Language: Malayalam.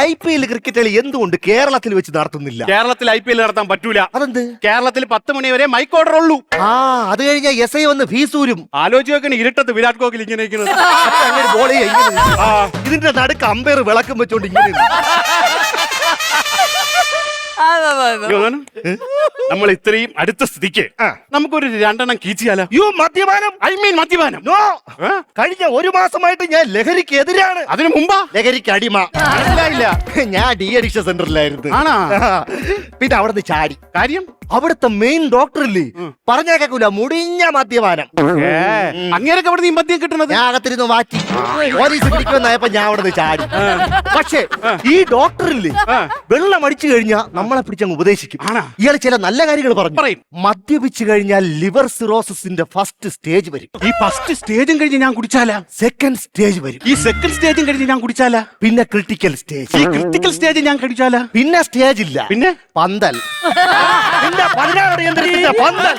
IPL ക്രിക്കറ്റ് കളി എന്തുകൊണ്ട് കേരളത്തിൽ വെച്ച് നടത്തുന്നില്ല? കേരളത്തിൽ IPL നടത്താൻ പറ്റൂല. അതെന്ത്? കേരളത്തിൽ 10 മണി വരെ മൈക്ക് ഓർഡർ ഉള്ളൂ. അത് കഴിഞ്ഞ SI വന്ന് ഫീസൂരും. ആലോചിച്ച് നോക്കണ ഇരുട്ടത്ത് വിരാട് കോഹ്ലി ഇങ്ങനെ ഇരിക്കുന്നത്. അങ്ങനെ ബോൾ ഇതിന്റെ നടുക്ക് അമ്പയർ വിളക്കം വെച്ചോണ്ട് ഇങ്ങനെ നമ്മൾ ഇത്രയും അടുത്ത സ്ഥിതിക്ക് നമുക്കൊരു 2 എണ്ണം കീച്ചിയാലോ? മദ്യപാനം. മദ്യപാനം. നോ, കഴിഞ്ഞ 1 മാസമായിട്ട് ഞാൻ ലഹരിക്ക് എതിരാണ്. അതിനു മുമ്പാ ലഹരിക്ക് അടിമ. മനസ്സിലായില്ല. ഞാൻ ഡി അഡിക്ഷൻ സെന്ററിലായിരുന്നു. ആണോ? പിന്നെ അവിടുന്ന് ചാടി. കാര്യം അവിടുത്തെ മെയിൻ ഡോക്ടർ ഇല്ലേ, പറഞ്ഞാ കേക്കൂല, മുടിഞ്ഞ മദ്യപാനം. അങ്ങേരൊക്കെ അവിടെ നീ മദ്യം കിട്ടണത്? ഞാൻ അകത്തിരുന്ന് മാറ്റി പോലീസ് പിടിക്കുമെന്നായപ്പോ ഞാൻ അവിടുന്ന് ചാടി. പക്ഷേ ഈ ഡോക്ടർ ഇല്ലേ, വെള്ളം അടിച്ചു കഴിഞ്ഞാൽ നമ്മളെ പിടിച്ചങ്ങ് ഉപദേശിക്കും. ഇയാൾ ചില നല്ല കാര്യങ്ങൾ പറയും. മദ്യപിച്ചു കഴിഞ്ഞാൽ ലിവർ സിറോസിന്റെ ഫസ്റ്റ് സ്റ്റേജ് വരും. ഈ ഫസ്റ്റ് സ്റ്റേജും കഴിഞ്ഞ് ഞാൻ കുടിച്ചാലാ? സെക്കൻഡ് സ്റ്റേജ് വരും. ഈ സെക്കൻഡ് സ്റ്റേജും കഴിഞ്ഞ് ഞാൻ കുടിച്ചാലാ? പിന്നെ ക്രിട്ടിക്കൽ സ്റ്റേജ്. ഈ ക്രിട്ടിക്കൽ സ്റ്റേജ് ഞാൻ കഴിച്ചാലാ? പിന്നെ സ്റ്റേജ് ഇല്ല, പിന്നെ പന്തൽ. പിന്നെ 16 യന്ത്രത്തിന്റെ പന്തൽ.